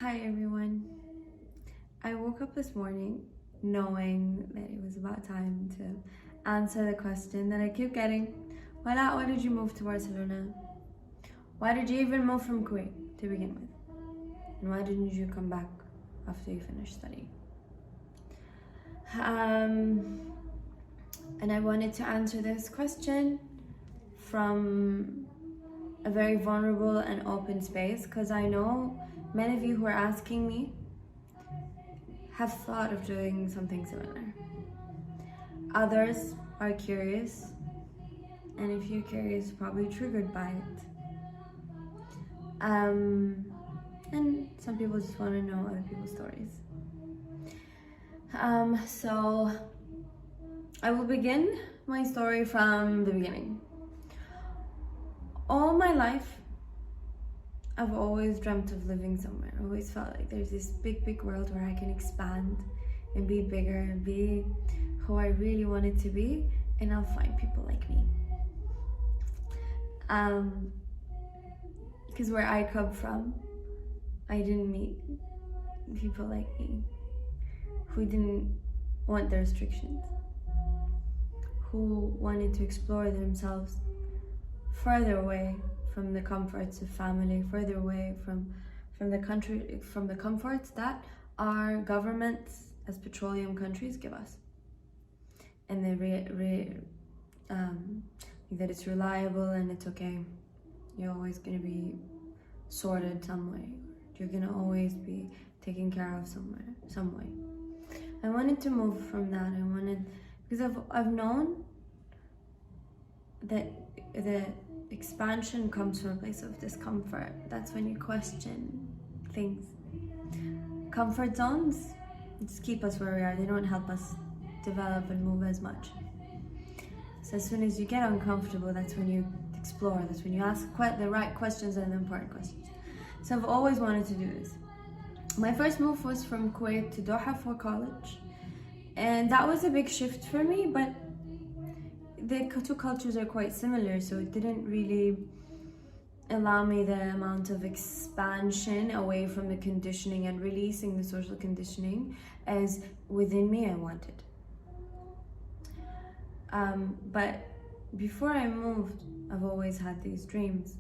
Hi everyone. I woke up this morning knowing that it was about time to answer the question that I keep getting. Why did you move to Barcelona? Why did you even move from Kuwait to begin with? And why didn't you come back after you finished studying? And I wanted to answer this question from a very vulnerable and open space because I know many of you who are asking me have thought of doing something similar. Others are curious, and if you're curious, probably triggered by it. And some people just want to know other people's stories. So I will begin my story from the beginning. All my life, I've always dreamt of living somewhere. I always felt like there's this big world where I can expand and be bigger and be who I really wanted to be, and I'll find people like me. Because where I come from, I didn't meet people like me who didn't want the restrictions, who wanted to explore themselves further away from the comforts of family, further away from the country, from the comforts that our governments as petroleum countries give us. And they that it's reliable and it's okay. You're always going to be sorted some way. You're going to always be taken care of some way. I wanted to move from that. Because I've known that expansion comes from a place of discomfort. That's when you question things. Comfort zones just keep us where we are. They don't help us develop and move as much. So as soon as you get uncomfortable, that's when you explore. That's when you ask the right questions and the important questions. So I've always wanted to do this. My first move was from Kuwait to Doha for college. And that was a big shift for me, but the two cultures are quite similar, so it didn't really allow me the amount of expansion away from the conditioning and releasing the social conditioning as within me I wanted. But before I moved, I've always had these dreams,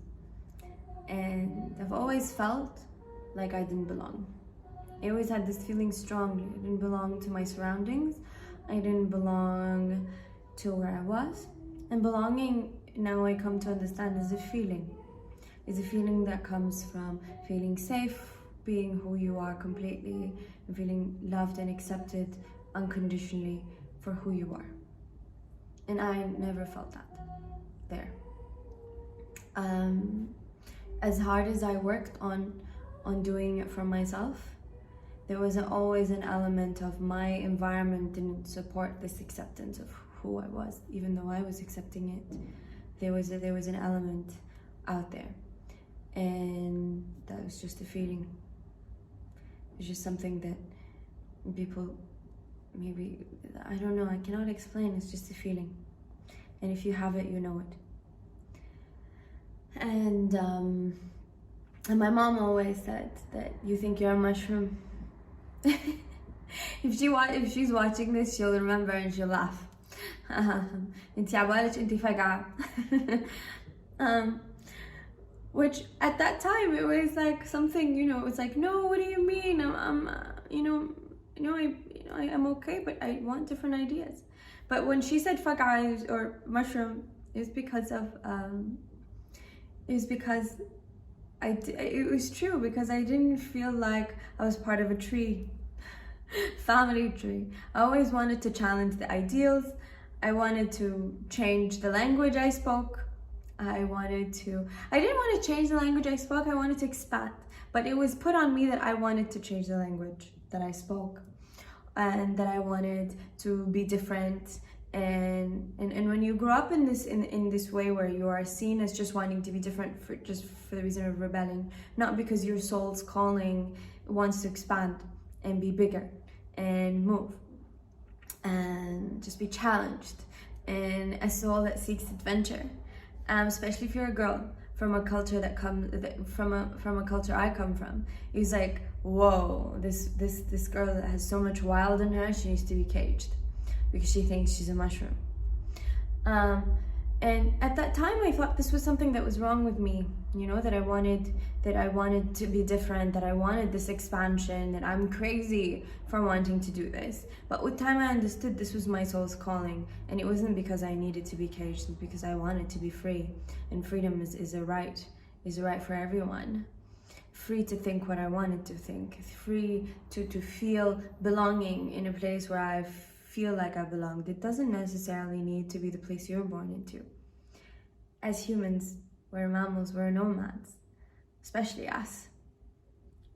and I've always felt like I didn't belong. I always had this feeling strongly. I didn't belong to my surroundings. I didn't belong to where I was. And belonging, now I come to understand, is a feeling. It's a feeling that comes from feeling safe, being who you are completely, and feeling loved and accepted unconditionally for who you are. And I never felt that there. As hard as I worked on doing it for myself, there was always an element of my environment didn't support this acceptance of who I was, even though I was accepting it. There was an element out there, and that was just a feeling. It's just something that people maybe, I don't know, I cannot explain. It's just a feeling, and if you have it, you know it. And my mom always said that you think you're a mushroom. if she's watching this, she'll remember and she'll laugh. انتي عبالك انتي فقعة. Which at that time it was like something, it was like, no, what do you mean? I'm okay, but I want different ideas. But when she said faq'a or mushroom, it was because it was true, because I didn't feel like I was part of a tree, family tree. I always wanted to challenge the ideals. I wanted to change the language I spoke. I didn't want to change the language I spoke, I wanted to expand. But it was put on me that I wanted to change the language that I spoke, and that I wanted to be different. And when you grow up in this way where you are seen as just wanting to be different for the reason of rebelling, not because your soul's calling wants to expand and be bigger and move and just be challenged, and a soul that seeks adventure, especially if you're a girl from a culture from a culture I come from, is like whoa, this girl that has so much wild in her, she needs to be caged because she thinks she's a mushroom. And at that time I thought this was something that was wrong with me, you know, that I wanted to be different, that I wanted this expansion, that I'm crazy for wanting to do this. But with time I understood this was my soul's calling, and it wasn't because I needed to be caged, it's because I wanted to be free. And freedom is a right for everyone. Free to think what I wanted to think, free to feel belonging in a place where I feel like I belonged. It doesn't necessarily need to be the place you're born into. As humans, we're mammals, we're nomads, especially us.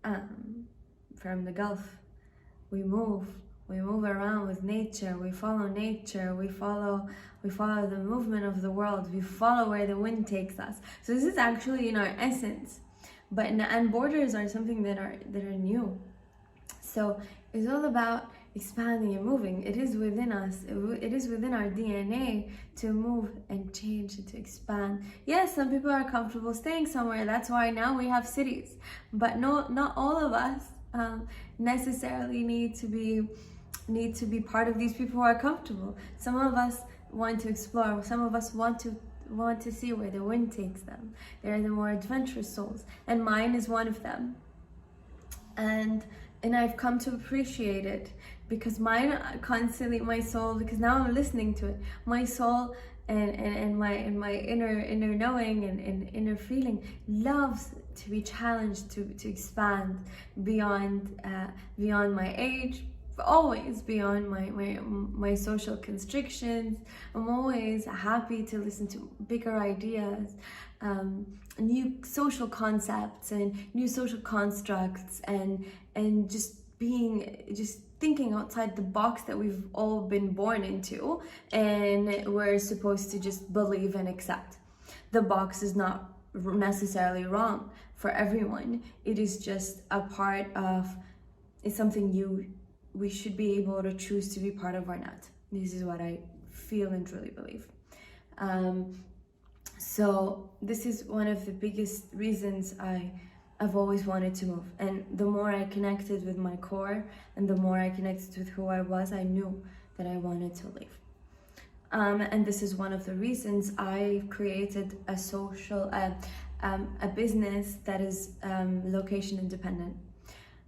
From the Gulf, we move around with nature, we follow nature, we follow the movement of the world, we follow where the wind takes us. So this is actually in our essence. And borders are something that are new. So it's all about expanding and moving. It is within us. It is within our DNA to move and change and to expand. Yes, some people are comfortable staying somewhere. That's why now we have cities. But not all of us necessarily need to be part of these people who are comfortable. Some of us want to explore. Some of us want to see where the wind takes them. They're the more adventurous souls, and mine is one of them. And I've come to appreciate it, because mine constantly, my soul, because now I'm listening to it, my soul and my inner knowing and inner feeling loves to be challenged to expand beyond my age, always beyond my social constrictions. I'm always happy to listen to bigger ideas, new social concepts and new social constructs, and just thinking outside the box that we've all been born into and we're supposed to just believe and accept. The box is not necessarily wrong for everyone. It is just a part of, it's something we should be able to choose to be part of or not. This is what I feel and truly believe. So this is one of the biggest reasons I've always wanted to move. And the more I connected with my core and the more I connected with who I was, I knew that I wanted to leave. And this is one of the reasons I created a business that is location independent.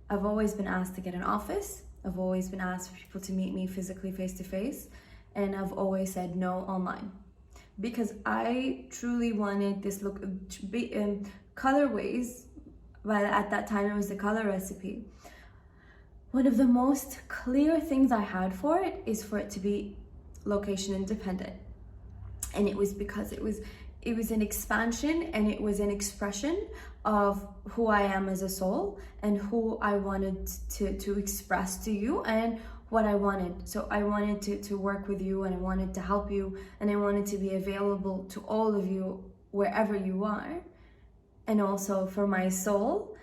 I've always been asked to get an office. I've always been asked for people to meet me physically face to face. And I've always said no online. Because I truly wanted this colorways. Well, at that time it was the color recipe. One of the most clear things I had for it is for it to be location independent. And it was because it was an expansion and it was an expression of who I am as a soul and who I wanted to express to you and what I wanted. So I wanted to work with you, and I wanted to help you, and I wanted to be available to all of you wherever you are. And also for my soul,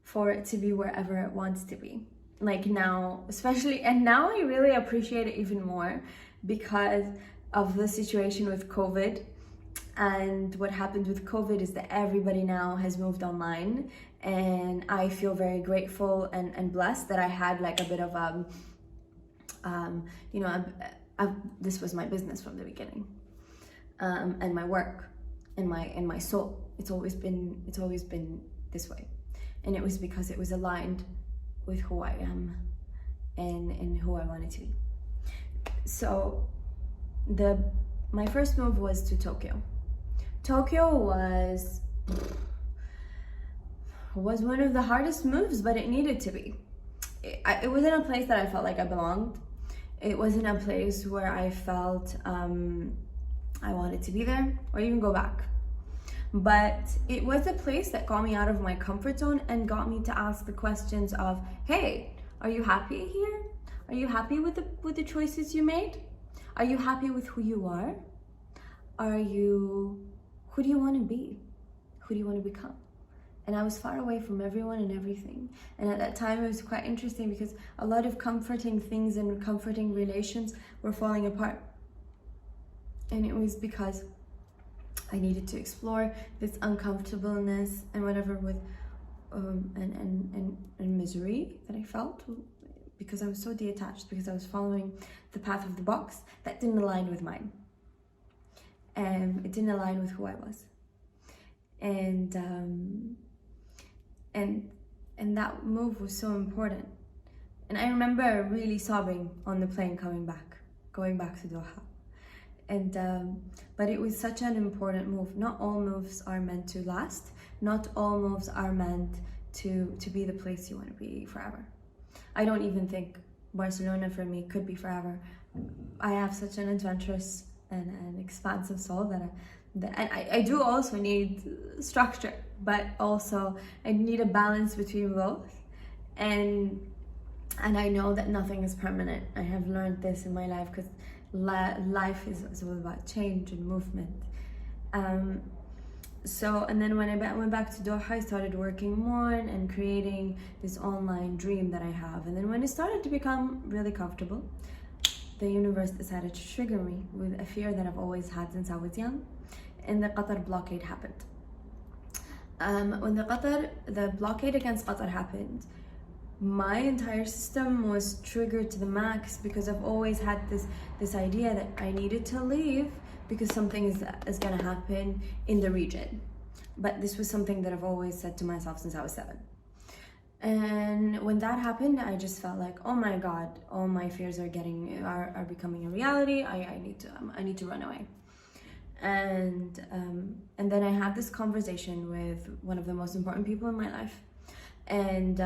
for it to be wherever it wants to be. Like now, especially, and now I really appreciate it even more because of the situation with COVID. And what happened with COVID is that everybody now has moved online. And I feel very grateful and blessed that I had like a bit of, this was my business from the beginning. And my work and my soul. It's always been this way, and it was because it was aligned with who I am and who I wanted to be. So my first move was to Tokyo. Tokyo was one of the hardest moves, but it needed to be. It wasn't a place that I felt like I belonged. It wasn't a place where I felt I wanted to be there or even go back. But it was a place that got me out of my comfort zone and got me to ask the questions of, hey, are you happy here? Are you happy with the choices you made? Are you happy with who you are? Who do you want to be? Who do you want to become? And I was far away from everyone and everything. And at that time, it was quite interesting because a lot of comforting things and comforting relations were falling apart. And it was because I needed to explore this uncomfortableness and whatever with and misery that I felt because I was so detached, because I was following the path of the box that didn't align with mine. And it didn't align with who I was. And that move was so important. And I remember really sobbing on the plane going back to Doha. And but it was such an important move. Not all moves are meant to last. Not all moves are meant to be the place you want to be forever. I don't even think Barcelona for me could be forever. I have such an adventurous and an expansive soul and I do also need structure, but also I need a balance between both. And I know that nothing is permanent. I have learned this in my life, because life is all about change and movement. So, and then when I went back to Doha, I started working more and creating this online dream that I have. And then when it started to become really comfortable, the universe decided to trigger me with a fear that I've always had since I was young, and the Qatar blockade happened. When the blockade against Qatar happened, my entire system was triggered to the max, because I've always had this idea that I needed to leave because something is gonna happen in the region. But this was something that I've always said to myself since I was 7. And when that happened, I just felt like, oh my God, all my fears are becoming a reality. I need to run away. And then I had this conversation with one of the most important people in my life, and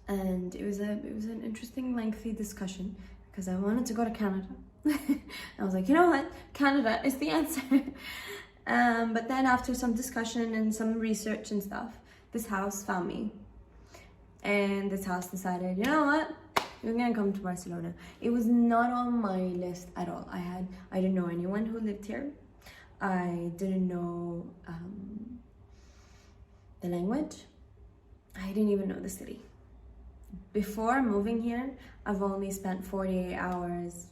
it was an interesting, lengthy discussion, because I wanted to go to Canada. I was like, you know what, Canada is the answer. But then after some discussion and some research and stuff, this house found me, and this house decided, you know what, you're gonna come to Barcelona. It was not on my list at all. I didn't know anyone who lived here. I didn't know the language. I didn't even know the city. Before moving here, I've only spent 48 hours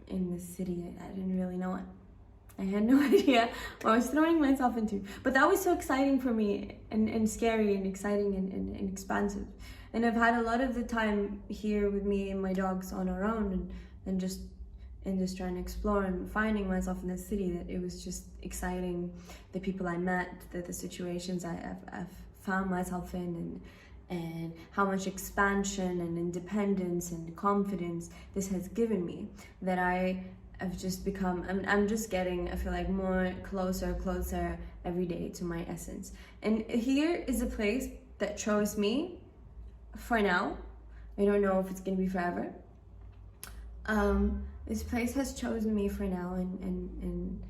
in the city. I didn't really know it. I had no idea what I was throwing myself into. But that was so exciting for me, and scary and exciting and expansive. And I've had a lot of the time here with me and my dogs on our own, and just trying to explore and finding myself in the city, that it was just exciting. The people I met, the situations I've found myself in, and how much expansion and independence and confidence this has given me, that I've just become, I'm just getting, I feel like, more closer every day to my essence. And here is a place that chose me for now. I don't know if it's gonna be forever. This place has chosen me for now, and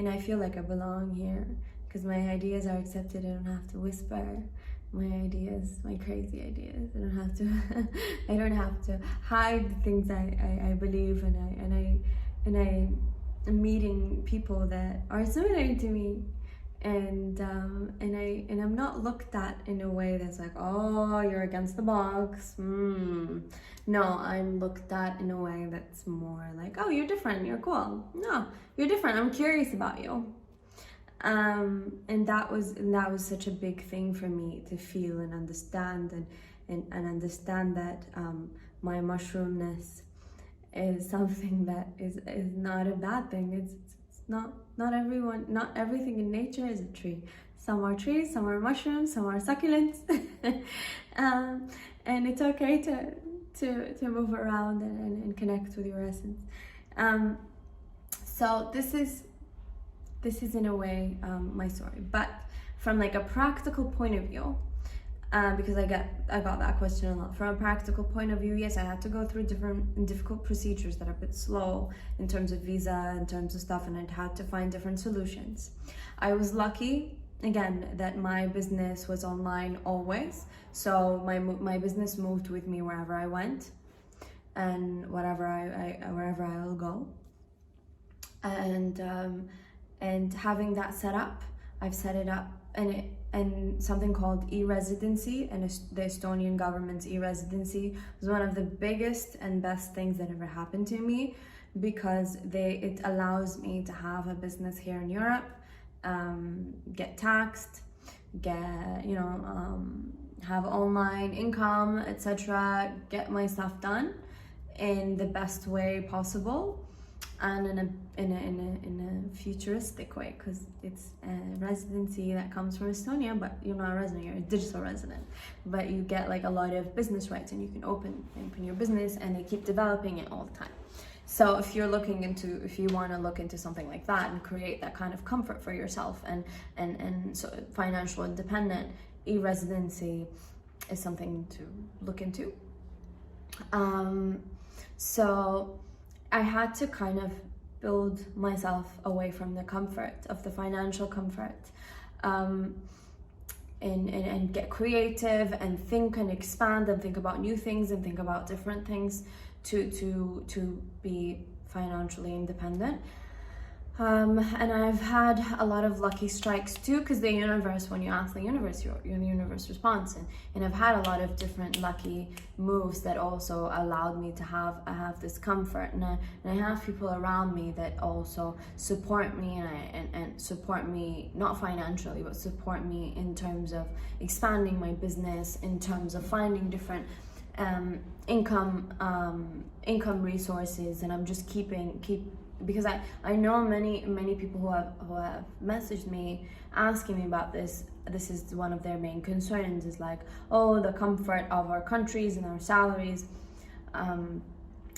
I feel like I belong here, because my ideas are accepted. I don't have to whisper my ideas, my crazy ideas. I don't have to hide the things I believe, and I am meeting people that are similar to me, and I'm not looked at in a way that's like, oh, you're against the box. No, I'm looked at in a way that's more like, oh, you're different, you're cool. No, you're different, I'm curious about you. And that was such a big thing for me to feel and understand, and understand that my mushroomness is something that is not a bad thing. It's not everything in nature is a tree. Some are trees, some are mushrooms, some are succulents. And it's okay to move around and connect with your essence. So this is in a way my story, but from like a practical point of view, because I got that question a lot. From a practical point of view, yes, I had to go through difficult procedures that are a bit slow in terms of visa, in terms of stuff, and I'd had to find different solutions. I was lucky, again, that my business was online always, so my business moved with me wherever I went, and wherever I will go, and having that set up, I've set it up, and something called e-residency, and the Estonian government's e-residency was one of the biggest and best things that ever happened to me, because it allows me to have a business here in Europe, get taxed, get, have online income, etc., get my stuff done in the best way possible, and in a futuristic way, because it's a residency that comes from Estonia, but you're not a resident, you're a digital resident, but you get like a lot of business rights, and you can open your business, and they keep developing it all the time. So if you want to look into something like that and create that kind of comfort for yourself, and so financial independent, e-residency is something to look into. So I had to kind of build myself away from the comfort of the financial comfort, and get creative and think and expand and think about new things and think about different things to be financially independent. And I've had a lot of lucky strikes too, because the universe, when you ask the universe, the universe responds, and I've had a lot of different lucky moves that also allowed me to have this comfort, and I have people around me that also support me, and support me not financially, but support me in terms of expanding my business, in terms of finding different income resources, and I'm just keep because I know many people who have messaged me asking me about this. This is one of their main concerns, is like, oh, the comfort of our countries and our salaries.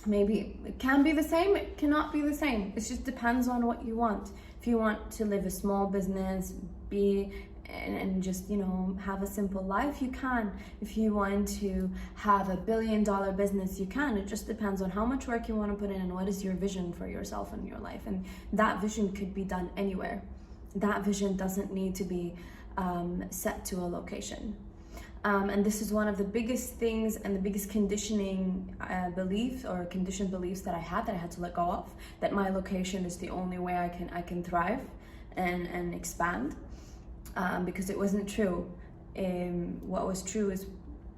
Maybe it can be the same, it cannot be the same. It just depends on what you want. If you want to live a small business, and just, have a simple life, you can. If you want to have $1 billion business, you can. It just depends on how much work you want to put in and what is your vision for yourself and your life. And that vision could be done anywhere. That vision doesn't need to be set to a location. And this is one of the biggest things and the biggest conditioning beliefs or conditioned beliefs that I had to let go of, that my location is the only way I can thrive and expand. Because it wasn't true. What was true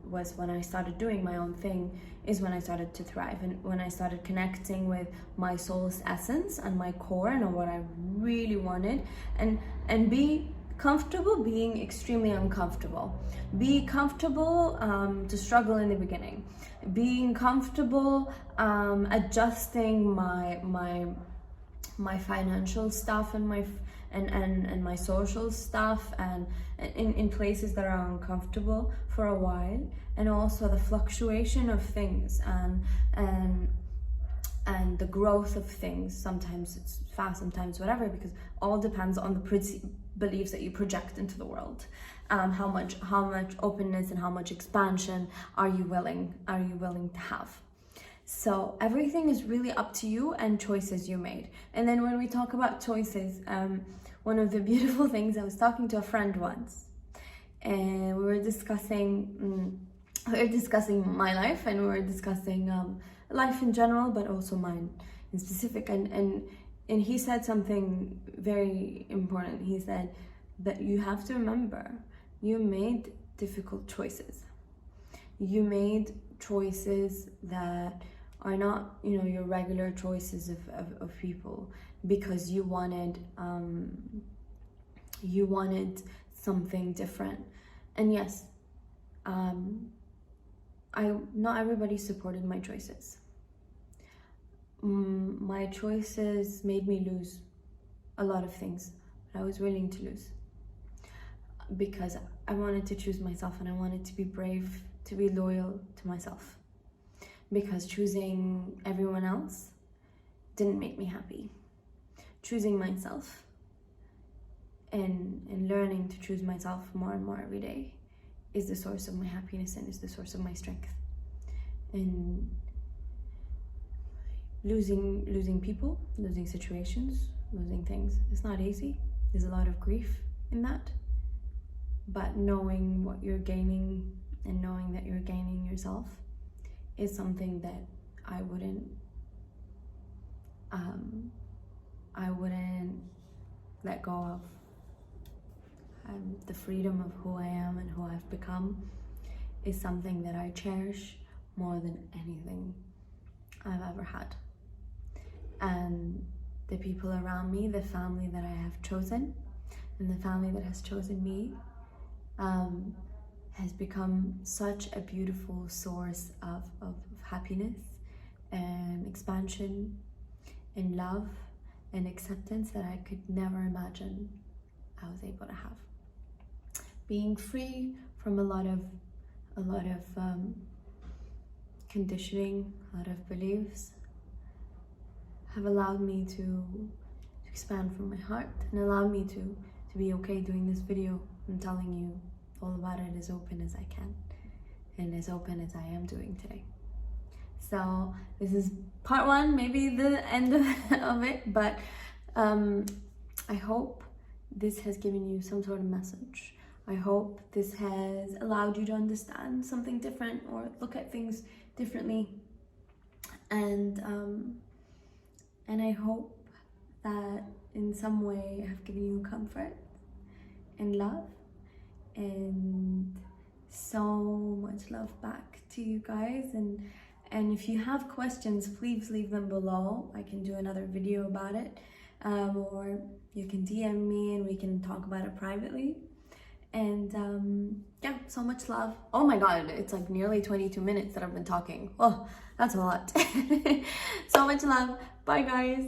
was when I started doing my own thing, is when I started to thrive, and when I started connecting with my soul's essence and my core and what I really wanted, and be comfortable being extremely uncomfortable. Be comfortable to struggle in the beginning. Being comfortable adjusting my financial stuff and my social stuff, and in places that are uncomfortable for a while, and also the fluctuation of things and the growth of things. Sometimes it's fast, sometimes whatever, because all depends on the beliefs that you project into the world. How much openness and how much expansion are you willing to have? So everything is really up to you and choices you made. And then when we talk about choices, one of the beautiful things, I was talking to a friend once, and we were discussing my life, and we were discussing life in general, but also mine in specific. And he said something very important. He said that you have to remember, you made difficult choices. You made choices that are not, your regular choices of people, because you wanted something different. And yes, not everybody supported my choices. My choices made me lose a lot of things that I was willing to lose, because I wanted to choose myself, and I wanted to be brave, to be loyal to myself, because choosing everyone else didn't make me happy. Choosing myself and learning to choose myself more and more every day is the source of my happiness and is the source of my strength. And losing people, losing situations, losing things, it's not easy. There's a lot of grief in that. But knowing what you're gaining and knowing that you're gaining yourself is something that I wouldn't let go of. The freedom of who I am and who I've become is something that I cherish more than anything I've ever had. And the people around me, the family that I have chosen, and the family that has chosen me, has become such a beautiful source of happiness and expansion and love and acceptance that I could never imagine I was able to have. Being free from a lot of conditioning, a lot of beliefs have allowed me to expand from my heart and allowed me to be okay doing this video and telling you all about it as open as I can and as open as I am doing today. So this is part one, maybe the end of it, but I hope this has given you some sort of message. I hope this has allowed you to understand something different or look at things differently, and I hope that in some way I've given you comfort and love and so much love back to you guys. And if you have questions, please leave them below. I can do another video about it, or you can DM me and we can talk about it privately. And yeah, so much love. Oh my god, it's like nearly 22 minutes that I've been talking. Oh, that's a lot. So much love. Bye guys.